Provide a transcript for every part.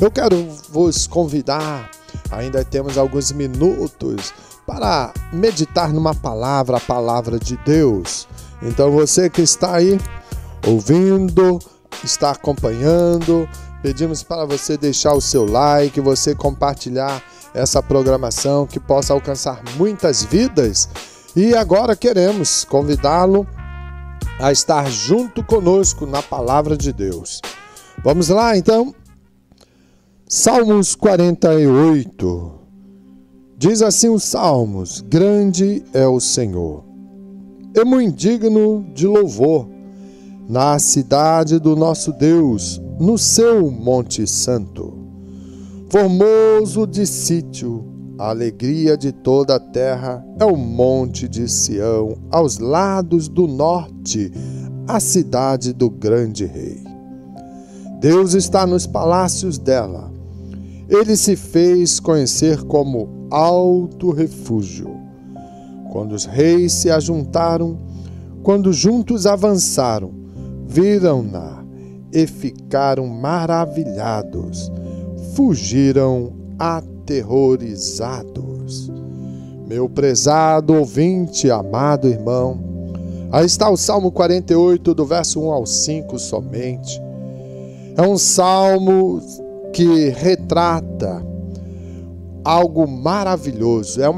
Eu quero vos convidar, ainda temos alguns minutos, para meditar numa palavra, a palavra de Deus. Então você que está aí ouvindo, está acompanhando, pedimos para você deixar o seu like, você compartilhar essa programação que possa alcançar muitas vidas. E agora queremos convidá-lo a estar junto conosco na palavra de Deus. Vamos lá então? Salmos 48. Diz assim os Salmos: grande é o Senhor, e muito digno de louvor, na cidade do nosso Deus, no seu monte santo. Formoso de sítio, a alegria de toda a terra é o monte de Sião, aos lados do norte, a cidade do grande rei. Deus está nos palácios dela. Ele se fez conhecer como alto refúgio. Quando os reis se ajuntaram, quando juntos avançaram, viram-na e ficaram maravilhados, fugiram aterrorizados. Meu prezado ouvinte, amado irmão, aí está o Salmo 48, do verso 1 ao 5 somente. É um salmo que retrata algo maravilhoso. É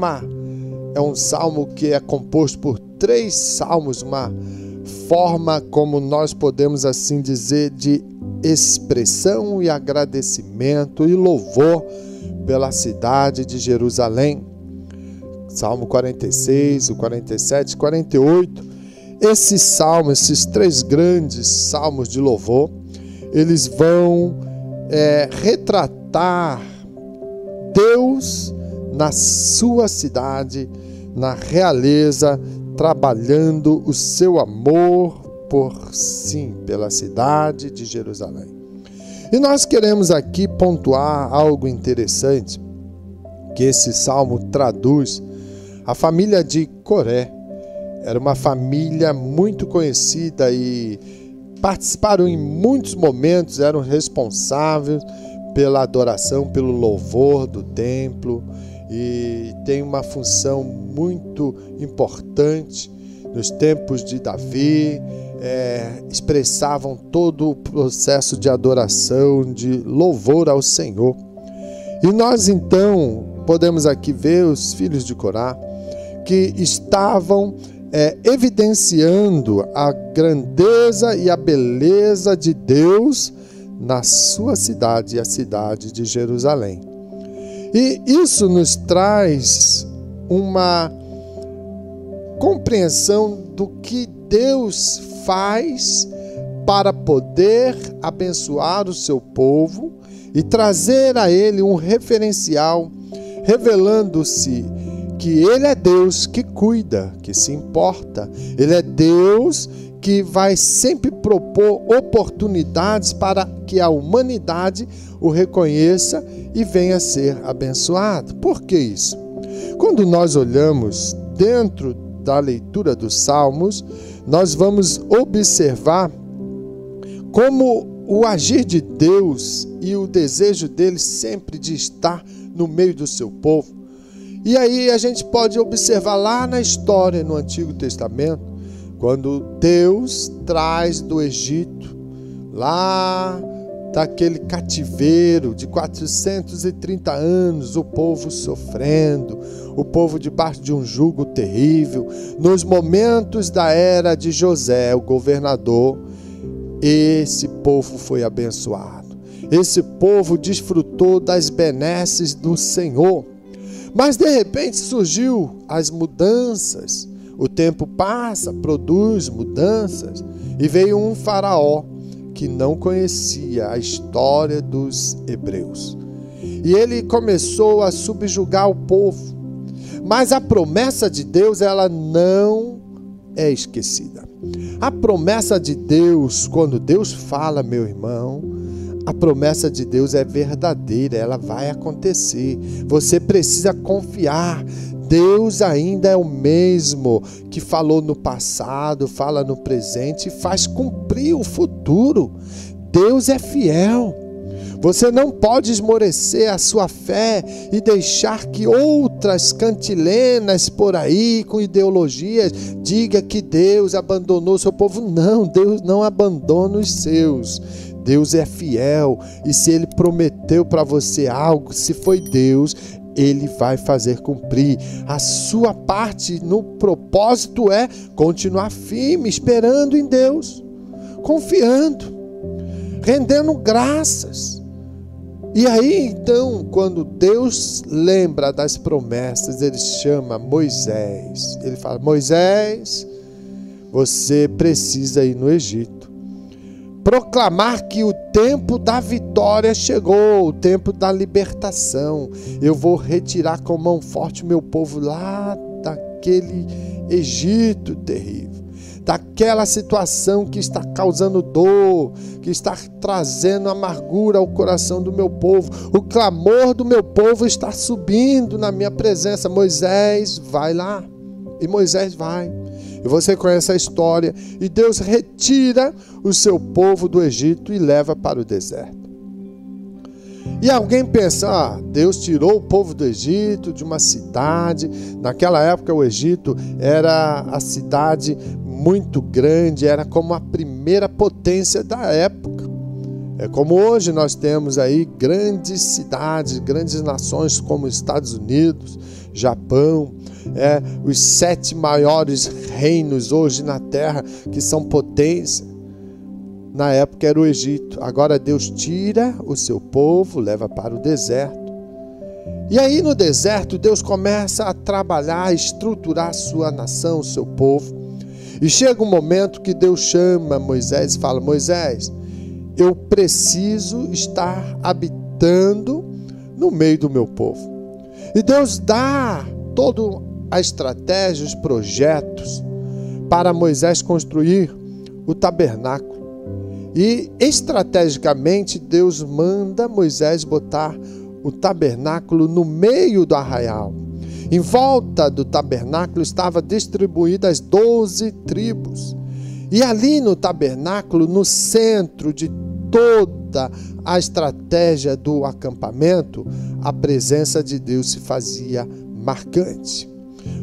um salmo que é composto por 3 salmos, uma forma, como nós podemos assim dizer, de expressão e agradecimento e louvor pela cidade de Jerusalém. Salmo 46, o 47, 48. Esses 3 grandes salmos de louvor, eles vão retratar Deus na sua cidade, na realeza, trabalhando o seu amor pela cidade de Jerusalém. E nós queremos aqui pontuar algo interessante que esse salmo traduz. A família de Coré era uma família muito conhecida e participaram em muitos momentos, eram responsáveis pela adoração, pelo louvor do templo, e tem uma função muito importante nos tempos de Davi. Expressavam todo o processo de adoração, de louvor ao Senhor. E nós então podemos aqui ver os filhos de Corá que estavam evidenciando a grandeza e a beleza de Deus na sua cidade, a cidade de Jerusalém. E isso nos traz uma compreensão do que Deus faz para poder abençoar o seu povo e trazer a ele um referencial, revelando-se que Ele é Deus que cuida, que se importa. Ele é Deus que vai sempre propor oportunidades para que a humanidade o reconheça e venha a ser abençoado. Por que isso? Quando nós olhamos dentro da leitura dos Salmos, nós vamos observar como o agir de Deus e o desejo dele sempre de estar no meio do seu povo. E aí a gente pode observar lá na história, no Antigo Testamento, quando Deus traz do Egito, lá daquele cativeiro de 430 anos, o povo sofrendo, o povo debaixo de um jugo terrível. Nos momentos da era de José, o governador, esse povo foi abençoado. Esse povo desfrutou das benesses do Senhor. Mas de repente surgiu as mudanças. O tempo passa, produz mudanças, e veio um faraó que não conhecia a história dos hebreus. E ele começou a subjugar o povo. Mas a promessa de Deus, ela não é esquecida. A promessa de Deus, quando Deus fala, meu irmão, a promessa de Deus é verdadeira, ela vai acontecer. Você precisa confiar. Deus ainda é o mesmo que falou no passado, fala no presente e faz cumprir o futuro. Deus é fiel. Você não pode esmorecer a sua fé e deixar que outras cantilenas por aí, com ideologias, diga que Deus abandonou o seu povo. Não, Deus não abandona os seus. Deus é fiel, e se Ele prometeu para você algo, se foi Deus, Ele vai fazer cumprir. A sua parte no propósito é continuar firme, esperando em Deus, confiando, rendendo graças. E aí, então, quando Deus lembra das promessas, Ele chama Moisés. Ele fala: Moisés, você precisa ir no Egito, proclamar que o tempo da vitória chegou, o tempo da libertação. Eu vou retirar com mão forte o meu povo lá daquele Egito terrível, daquela situação que está causando dor, que está trazendo amargura ao coração do meu povo. O clamor do meu povo está subindo na minha presença. Moisés, vai lá. E Moisés vai. E você conhece a história. E Deus retira o seu povo do Egito e leva para o deserto. E alguém pensa: Deus tirou o povo do Egito, de uma cidade. Naquela época o Egito era a cidade muito grande, era como a primeira potência da época. É como hoje nós temos aí grandes cidades, grandes nações como Estados Unidos, Japão, os 7 maiores reinos hoje na terra que são potência. Na época era o Egito. Agora Deus tira o seu povo, leva para o deserto. E aí no deserto Deus começa a trabalhar, a estruturar a sua nação, o seu povo. E chega um momento que Deus chama Moisés e fala: Moisés, eu preciso estar habitando no meio do meu povo. E Deus dá toda a estratégia, os projetos para Moisés construir o tabernáculo. E estrategicamente Deus manda Moisés botar o tabernáculo no meio do arraial. Em volta do tabernáculo estava distribuídas 12 tribos. E ali no tabernáculo, no centro de toda a estratégia do acampamento, a presença de Deus se fazia marcante.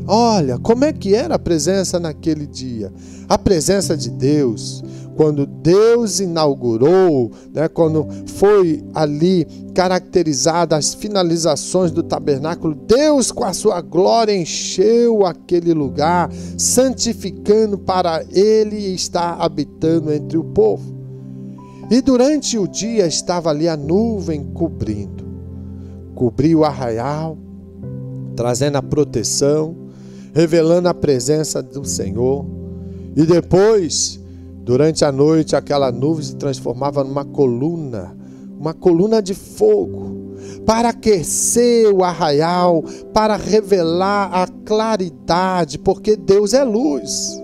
Olha, como é que era a presença naquele dia? A presença de Deus, quando Deus inaugurou, quando foi ali caracterizada as finalizações do tabernáculo, Deus com a sua glória encheu aquele lugar, santificando para Ele estar habitando entre o povo. E durante o dia estava ali a nuvem cobriu o arraial, trazendo a proteção, revelando a presença do Senhor. E depois, durante a noite, aquela nuvem se transformava numa coluna de fogo, para aquecer o arraial, para revelar a claridade, porque Deus é luz.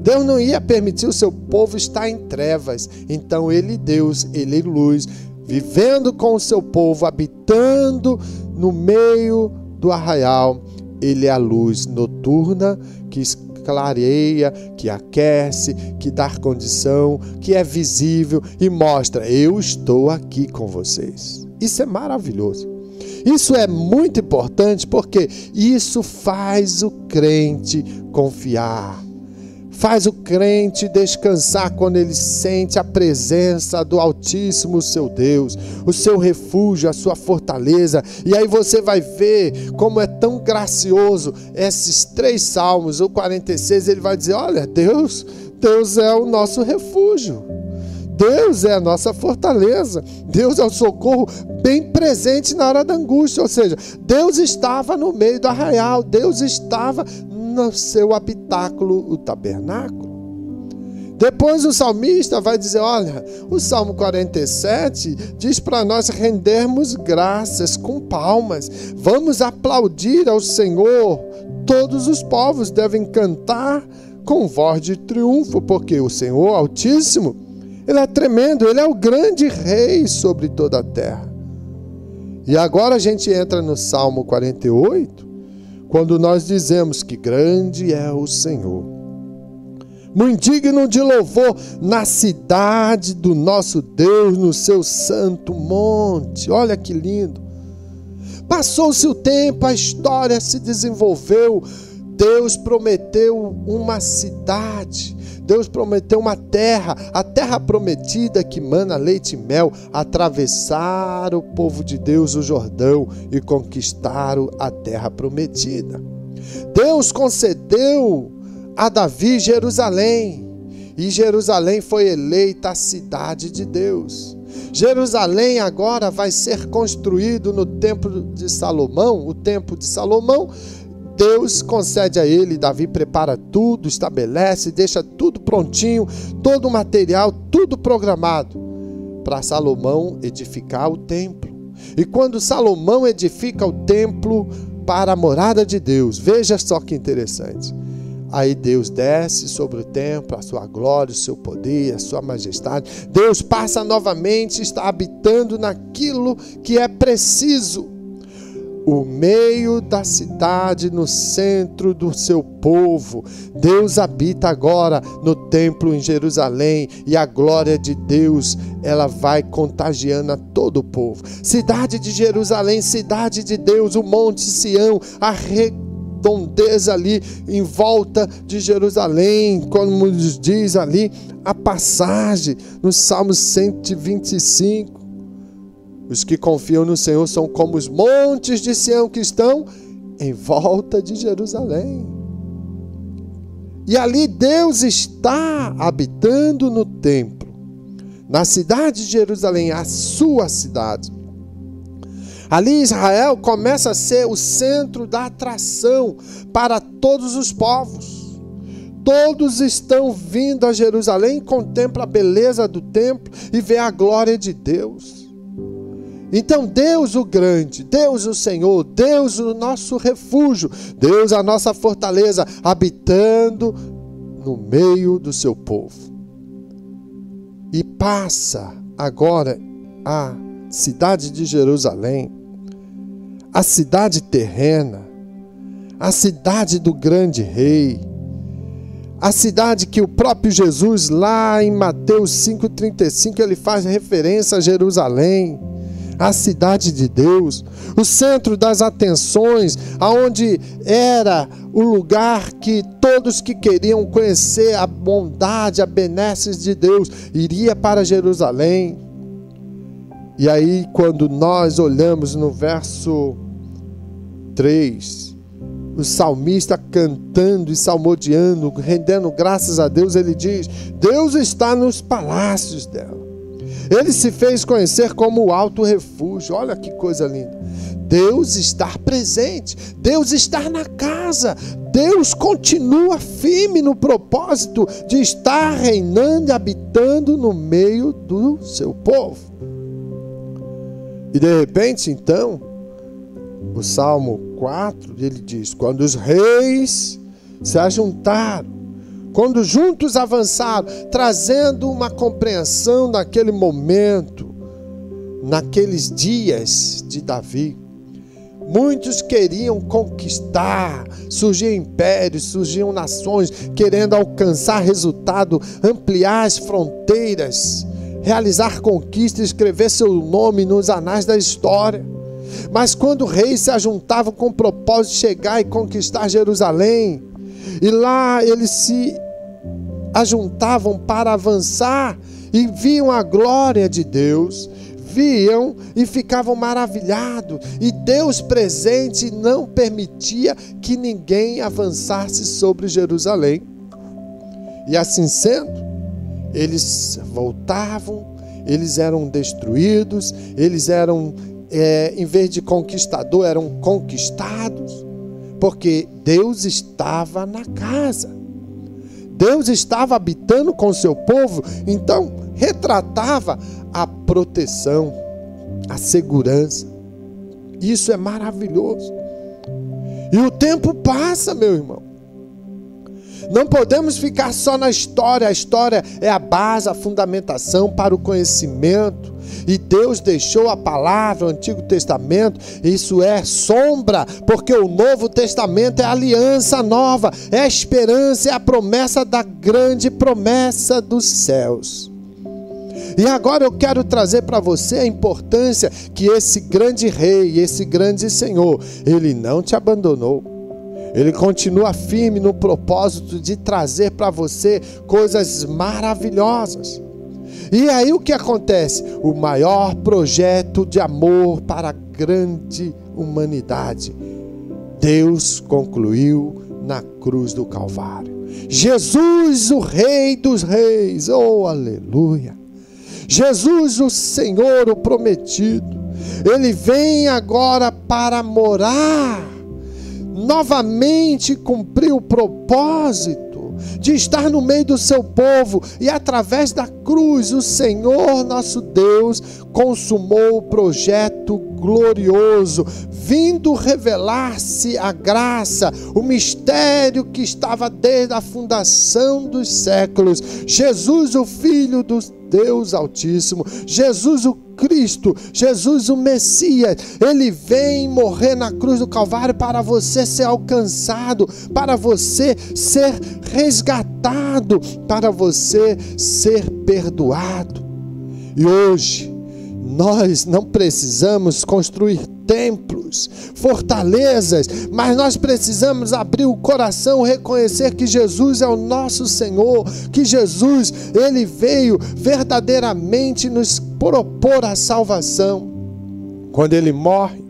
Deus não ia permitir o seu povo estar em trevas. Então Deus, Ele é luz, vivendo com o seu povo, habitando no meio do arraial. Ele é a luz noturna que clareia, que aquece, que dá condição, que é visível e mostra: eu estou aqui com vocês. Isso é maravilhoso. Isso é muito importante, porque isso faz o crente confiar. Faz o crente descansar quando ele sente a presença do Altíssimo, seu Deus, o seu refúgio, a sua fortaleza. E aí você vai ver como é tão gracioso esses 3 salmos. O 46, ele vai dizer: olha, Deus é o nosso refúgio. Deus é a nossa fortaleza. Deus é o socorro bem presente na hora da angústia. Ou seja, Deus estava no meio do arraial. Deus estava no seu habitáculo, o tabernáculo. Depois o salmista vai dizer: olha, o Salmo 47 diz para nós rendermos graças com palmas. Vamos aplaudir ao Senhor. Todos os povos devem cantar com voz de triunfo, porque o Senhor Altíssimo, Ele é tremendo, Ele é o grande Rei sobre toda a terra. E agora a gente entra no Salmo 48, quando nós dizemos que grande é o Senhor. muito digno de louvor, na cidade do nosso Deus, no seu santo monte. Olha que lindo. Passou-se o tempo, a história se desenvolveu. Deus prometeu uma cidade, Deus prometeu uma terra, a terra prometida que mana leite e mel. Atravessaram o povo de Deus o Jordão e conquistaram a terra prometida. Deus concedeu a Davi Jerusalém, e Jerusalém foi eleita a cidade de Deus. Jerusalém agora vai ser construído no templo de Salomão, o templo de Salomão. Deus concede a ele, Davi prepara tudo, estabelece, deixa tudo prontinho, todo o material, tudo programado para Salomão edificar o templo. E quando Salomão edifica o templo para a morada de Deus, veja só que interessante. Aí Deus desce sobre o templo, a sua glória, o seu poder, a sua majestade. Deus passa novamente, está habitando naquilo que é preciso. O meio da cidade, no centro do seu povo. Deus habita agora no templo em Jerusalém, e a glória de Deus, ela vai contagiando a todo o povo. Cidade de Jerusalém, cidade de Deus, o monte Sião, a redondeza ali em volta de Jerusalém, como diz ali a passagem no Salmo 125. Os que confiam no Senhor são como os montes de Sião que estão em volta de Jerusalém. E ali Deus está habitando no templo, na cidade de Jerusalém, a sua cidade. Ali Israel começa a ser o centro da atração para todos os povos. Todos estão vindo a Jerusalém, contemplam a beleza do templo e vê a glória de Deus. Então Deus o grande, Deus o Senhor, Deus o nosso refúgio, Deus a nossa fortaleza, habitando no meio do seu povo. E passa agora a cidade de Jerusalém, a cidade terrena, a cidade do grande rei, a cidade que o próprio Jesus, lá em Mateus 5,35, ele faz referência a Jerusalém, a cidade de Deus, o centro das atenções, aonde era o lugar que todos que queriam conhecer a bondade, a benesses de Deus, iria para Jerusalém. E aí, quando nós olhamos no verso 3, o salmista cantando e salmodiando, rendendo graças a Deus, ele diz: Deus está nos palácios dela. Ele se fez conhecer como o alto refúgio. Olha que coisa linda. Deus está presente. Deus está na casa. Deus continua firme no propósito de estar reinando e habitando no meio do seu povo. E de repente, então, o Salmo 4, ele diz: quando os reis se ajuntaram, quando juntos avançaram, trazendo uma compreensão naquele momento, naqueles dias de Davi, muitos queriam conquistar, surgiam impérios, surgiam nações, querendo alcançar resultado, ampliar as fronteiras, realizar conquistas, escrever seu nome nos anais da história. Mas quando reis se ajuntavam com o propósito de chegar e conquistar Jerusalém, e lá eles se ajuntavam para avançar e viam a glória de Deus, viam e ficavam maravilhados, e Deus presente não permitia que ninguém avançasse sobre Jerusalém. E assim sendo, eles voltavam, eles eram destruídos, eles eram, em vez de conquistador, eram conquistados, porque Deus estava na casa. Deus estava habitando com o seu povo, então retratava a proteção, a segurança. Isso é maravilhoso. E o tempo passa, meu irmão. Não podemos ficar só na história. A história é a base, a fundamentação para o conhecimento. E Deus deixou a palavra, o Antigo Testamento, isso é sombra, porque o Novo Testamento é a aliança nova, é a esperança, é a promessa da grande promessa dos céus. E agora eu quero trazer para você a importância que esse grande rei, esse grande Senhor, ele não te abandonou. Ele continua firme no propósito de trazer para você coisas maravilhosas. E aí o que acontece? O maior projeto de amor para a grande humanidade, Deus concluiu na cruz do Calvário. Jesus, o Rei dos Reis, oh aleluia! Jesus, o Senhor, o prometido, Ele vem agora para morar, novamente cumprir o propósito de estar no meio do seu povo, e através da cruz o Senhor nosso Deus consumou o projeto glorioso, vindo revelar-se a graça, o mistério que estava desde a fundação dos séculos. Jesus, o Filho do Deus Altíssimo, Jesus o Cristo, Jesus o Messias, Ele vem morrer na cruz do Calvário para você ser alcançado, para você ser resgatado, para você ser perdoado. E hoje nós não precisamos construir templos, fortalezas, mas nós precisamos abrir o coração, reconhecer que Jesus é o nosso Senhor, que Jesus, Ele veio verdadeiramente nos propor a salvação. Quando Ele morre,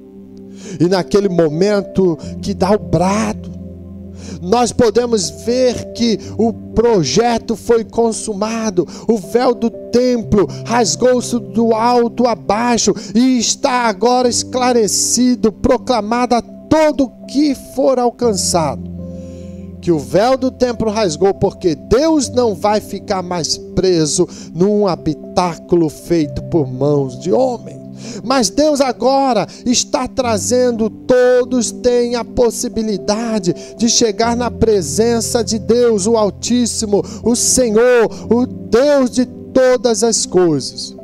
e naquele momento que dá o brado, nós podemos ver que o projeto foi consumado, o véu do templo rasgou-se do alto a baixo e está agora esclarecido, proclamado a todo que for alcançado, que o véu do templo rasgou, porque Deus não vai ficar mais preso num habitáculo feito por mãos de homem. Mas Deus agora está trazendo, todos têm a possibilidade de chegar na presença de Deus, o Altíssimo, o Senhor, o Deus de todas as coisas.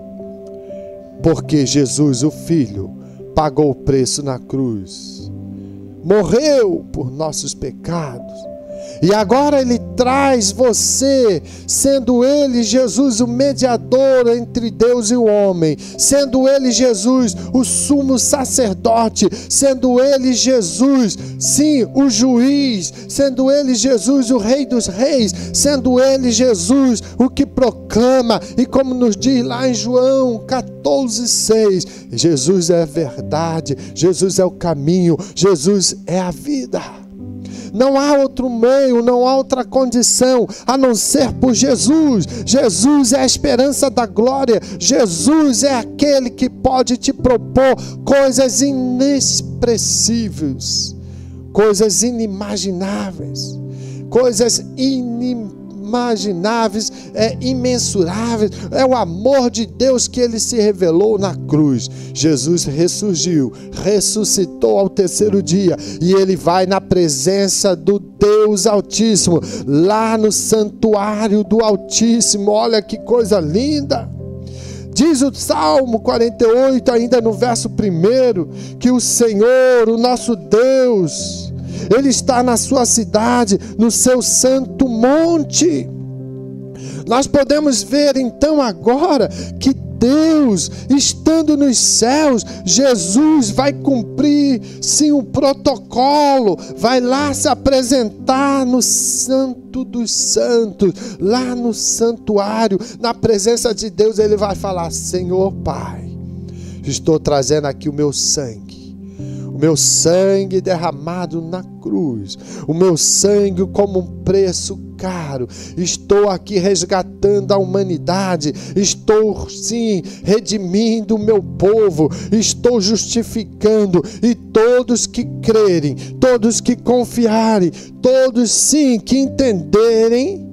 Porque Jesus, o Filho, pagou o preço na cruz, morreu por nossos pecados. E agora Ele traz você, sendo Ele, Jesus, o mediador entre Deus e o homem, sendo Ele, Jesus, o sumo sacerdote, sendo Ele, Jesus, sim, o juiz, sendo Ele, Jesus, o Rei dos Reis, sendo Ele, Jesus, o que proclama, e como nos diz lá em João 14,6, Jesus é a verdade, Jesus é o caminho, Jesus é a vida. Não há outro meio, não há outra condição a não ser por Jesus. Jesus é a esperança da glória. Jesus é aquele que pode te propor coisas inexpressíveis, coisas inimagináveis, coisas inimagináveis, imensuráveis. É o amor de Deus que Ele se revelou na cruz. Jesus ressurgiu, ressuscitou ao terceiro dia, e Ele vai na presença do Deus Altíssimo, lá no santuário do Altíssimo. Olha que coisa linda! Diz o Salmo 48, ainda no verso 1, que o Senhor, o nosso Deus, Ele está na sua cidade, no seu santo monte. Nós podemos ver então agora que Deus, estando nos céus, Jesus vai cumprir sim o protocolo, vai lá se apresentar no Santo dos Santos, lá no santuário, na presença de Deus. Ele vai falar: Senhor Pai, estou trazendo aqui o meu sangue derramado na cruz, o meu sangue como um preço caro. Estou aqui resgatando a humanidade, estou sim redimindo o meu povo, estou justificando, e todos que crerem, todos que confiarem, todos sim que entenderem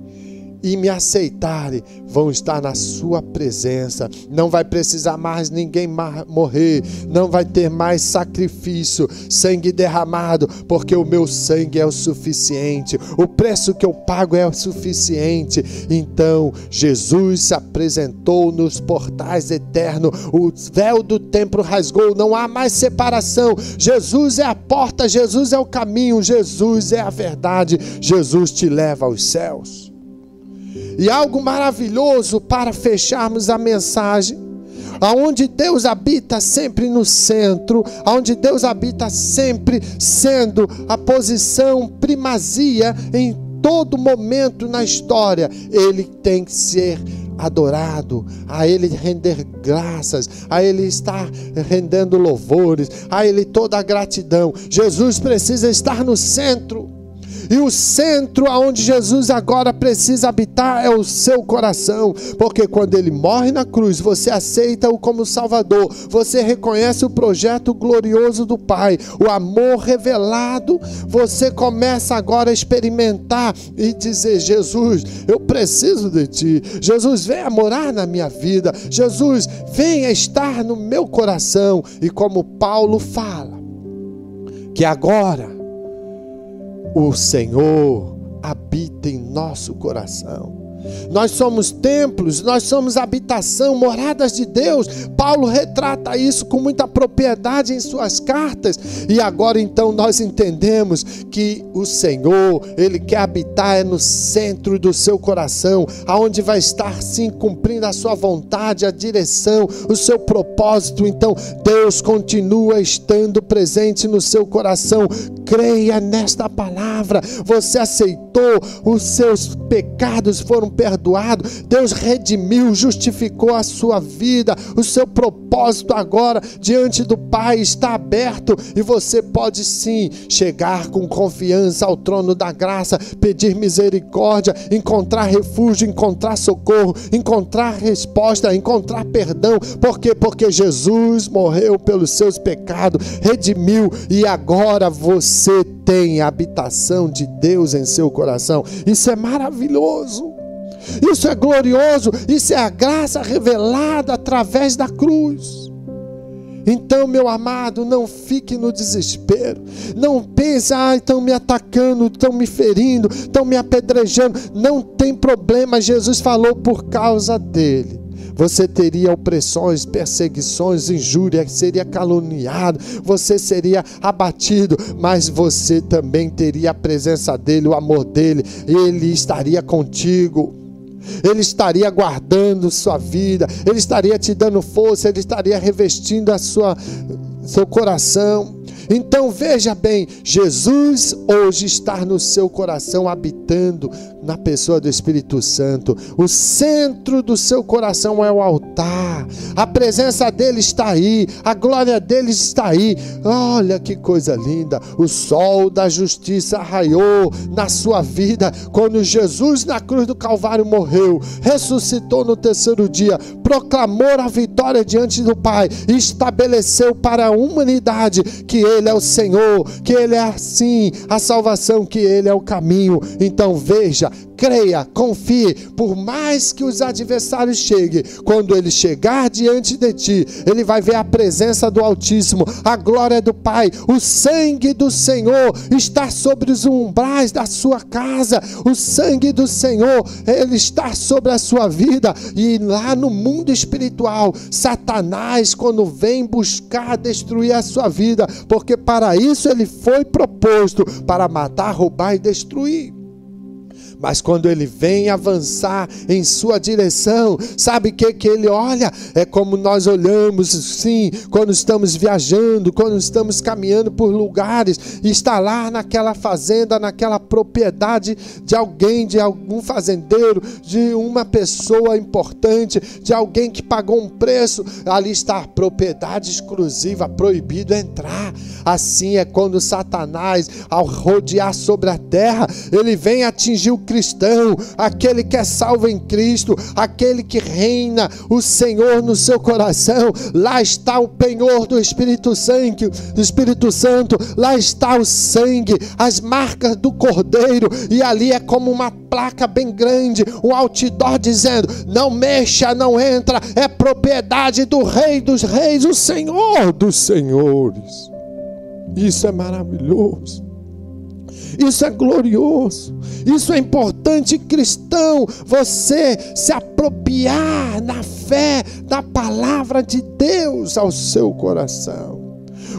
e me aceitarem, vão estar na sua presença. Não vai precisar mais ninguém morrer, não vai ter mais sacrifício, sangue derramado, porque o meu sangue é o suficiente, o preço que eu pago é o suficiente. Então Jesus se apresentou nos portais eternos, o véu do templo rasgou, não há mais separação. Jesus é a porta, Jesus é o caminho, Jesus é a verdade, Jesus te leva aos céus. E algo maravilhoso para fecharmos a mensagem, aonde Deus habita sempre no centro, aonde Deus habita sempre sendo a posição primazia em todo momento na história. Ele tem que ser adorado, a Ele render graças, a Ele estar rendendo louvores, a Ele toda a gratidão. Jesus precisa estar no centro. E o centro aonde Jesus agora precisa habitar é o seu coração, porque quando Ele morre na cruz, você aceita-o como Salvador, você reconhece o projeto glorioso do Pai, o amor revelado, você começa agora a experimentar e dizer: Jesus, eu preciso de Ti, Jesus, venha morar na minha vida, Jesus, venha estar no meu coração. E como Paulo fala, que agora o Senhor habita em nosso coração. Nós somos templos, nós somos habitação, moradas de Deus. Paulo retrata isso com muita propriedade em suas cartas. E agora então nós entendemos que o Senhor, Ele quer habitar no centro do seu coração, aonde vai estar sim cumprindo a sua vontade, a direção, o seu propósito. Então Deus continua estando presente no seu coração. Creia nesta palavra. Você aceitou, os seus pecados foram perdoados, Deus redimiu, justificou a sua vida, o seu propósito agora diante do Pai está aberto, e você pode sim chegar com confiança ao trono da graça, pedir misericórdia, encontrar refúgio, encontrar socorro, encontrar resposta, encontrar perdão. Por quê? Porque Jesus morreu pelos seus pecados, redimiu, e agora você tem a habitação de Deus em seu coração. Isso é maravilhoso, isso é glorioso, isso é a graça revelada através da cruz. Então, meu amado, não fique no desespero, não pense: estão me atacando, estão me ferindo, estão me apedrejando. Não tem problema, Jesus falou: por causa dele você teria opressões, perseguições, injúria, seria caluniado, você seria abatido, mas você também teria a presença dele, o amor dele. Ele estaria contigo, Ele estaria guardando sua vida, Ele estaria te dando força, Ele estaria revestindo seu coração. Então veja bem, Jesus hoje está no seu coração, habitando na pessoa do Espírito Santo. O centro do seu coração é o altar, a presença dele está aí, a glória dele está aí. Olha que coisa linda, o sol da justiça raiou na sua vida quando Jesus na cruz do Calvário morreu, ressuscitou no terceiro dia, proclamou a vitória diante do Pai e estabeleceu para a humanidade que Ele é o Senhor, que Ele é assim a salvação, que Ele é o caminho. Então veja, creia, confie, por mais que os adversários cheguem, quando ele chegar diante de ti, ele vai ver a presença do Altíssimo, a glória do Pai, o sangue do Senhor está sobre os umbrais da sua casa, o sangue do Senhor, ele está sobre a sua vida. E lá no mundo espiritual, Satanás, quando vem buscar destruir a sua vida, porque para isso ele foi proposto, para matar, roubar e destruir. Mas quando ele vem avançar em sua direção, sabe o que ele olha? É como nós olhamos, sim, quando estamos viajando, quando estamos caminhando por lugares, e está lá naquela fazenda, naquela propriedade de alguém, de algum fazendeiro, de uma pessoa importante, de alguém que pagou um preço. Ali está a propriedade exclusiva, proibido entrar. Assim é quando Satanás, ao rodear sobre a terra, ele vem atingir o cristão, aquele que é salvo em Cristo, aquele que reina o Senhor no seu coração, lá está o penhor do Espírito Santo, lá está o sangue, as marcas do Cordeiro, e ali é como uma placa bem grande, um outdoor dizendo: não mexa, não entra, é propriedade do Rei dos Reis, o Senhor dos Senhores. Isso é maravilhoso, isso é glorioso, isso é importante, cristão, você se apropriar na fé da palavra de Deus ao seu coração.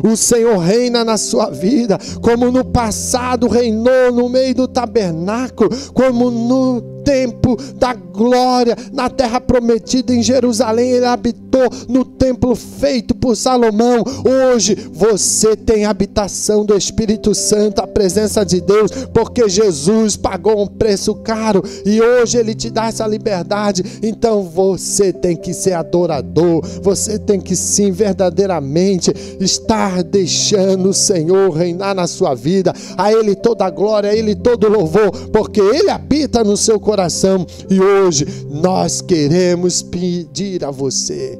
O Senhor reina na sua vida, como no passado reinou no meio do tabernáculo, como no tempo da glória, na terra prometida em Jerusalém, ele habitou no templo feito por Salomão. Hoje você tem a habitação do Espírito Santo, a presença de Deus, porque Jesus pagou um preço caro e hoje ele te dá essa liberdade. Então você tem que ser adorador, você tem que sim verdadeiramente estar deixando o Senhor reinar na sua vida, a Ele toda a glória, a Ele todo o louvor, porque Ele habita no seu coração. E hoje nós queremos pedir a você: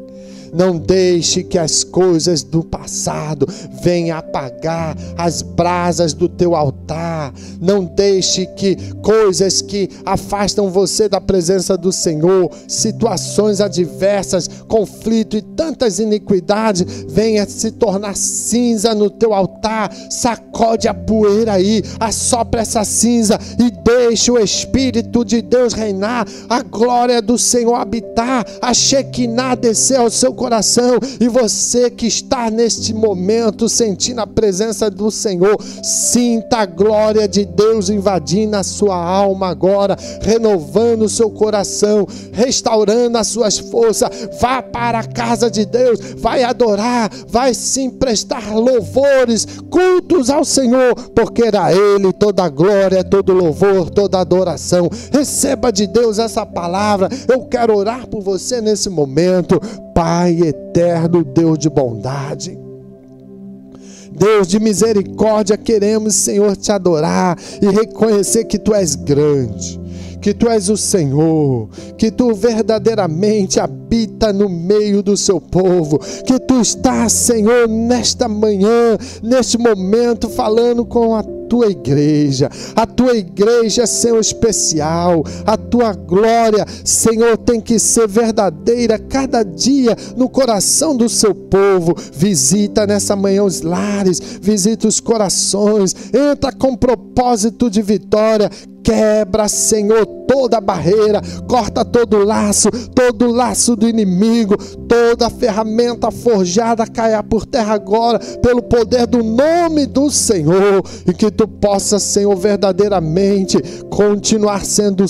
não deixe que as coisas do passado venham apagar as brasas do teu altar. Não deixe que coisas que afastam você da presença do Senhor, situações adversas, conflito e tantas iniquidades venham se tornar cinza no teu altar. Sacode a poeira aí, assopra essa cinza e deixe o Espírito de Deus reinar, a glória do Senhor habitar, a Shekinah descer ao seu coração. E você que está neste momento sentindo a presença do Senhor, sinta a glória de Deus invadindo a sua alma agora, renovando o seu coração, restaurando as suas forças. Vá para a casa de Deus, vai adorar, vai sim prestar louvores, cultos ao Senhor, porque era Ele toda a glória, todo louvor, toda adoração. Receba de Deus essa palavra. Eu quero orar por você nesse momento. Pai eterno, Deus de bondade, Deus de misericórdia, queremos, Senhor, te adorar e reconhecer que Tu és grande, que Tu és o Senhor, que Tu verdadeiramente habita no meio do seu povo, que Tu estás, Senhor, nesta manhã, neste momento, falando com a Tua igreja, Senhor, especial. A Tua glória, Senhor, tem que ser verdadeira cada dia no coração do seu povo. Visita nessa manhã os lares, visita os corações, entra com propósito de vitória. Quebra, Senhor, toda barreira, corta todo laço do inimigo, toda ferramenta forjada caia por terra agora, pelo poder do nome do Senhor, e que Tu possa, Senhor, verdadeiramente continuar sendo o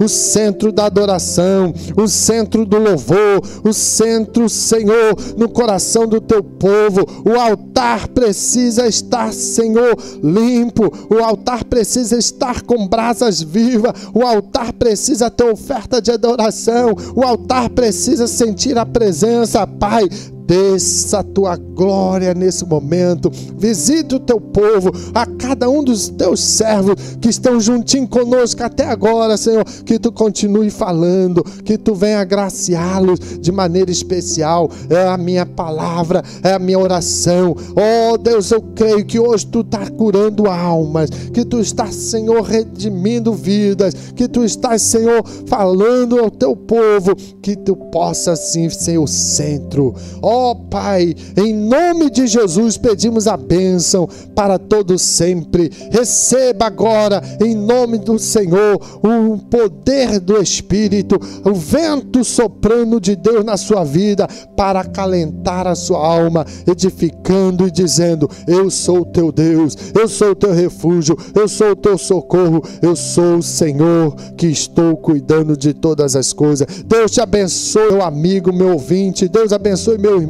centro da adoração, o centro do louvor, o centro, Senhor, no coração do Teu povo. O altar precisa estar, Senhor, limpo, o altar precisa estar com brasas vivas, o altar precisa ter oferta de adoração, o altar precisa sentir a presença. Pai, desça a Tua glória nesse momento, visita o Teu povo, a cada um dos Teus servos que estão juntinho conosco até agora, Senhor, que Tu continue falando, que Tu venha agraciá-los de maneira especial. É a minha palavra, é a minha oração. Oh Deus, eu creio que hoje Tu está curando almas, que Tu estás, Senhor, redimindo vidas, que Tu estás, Senhor, falando ao Teu povo, que Tu possa assim ser o centro. Oh Pai, em nome de Jesus pedimos a bênção para todos sempre. Receba agora, em nome do Senhor, o poder do Espírito, o vento soprando de Deus na sua vida para acalentar a sua alma, edificando e dizendo: eu sou o teu Deus, eu sou o teu refúgio, eu sou o teu socorro, eu sou o Senhor que estou cuidando de todas as coisas. Deus te abençoe, meu amigo, meu ouvinte. Deus abençoe, meu irmão.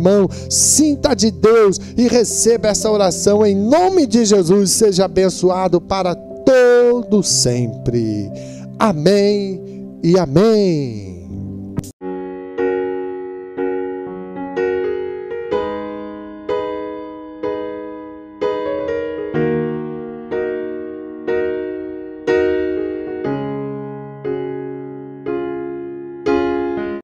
Sinta de Deus e receba essa oração em nome de Jesus. Seja abençoado para todo sempre. Amém e amém.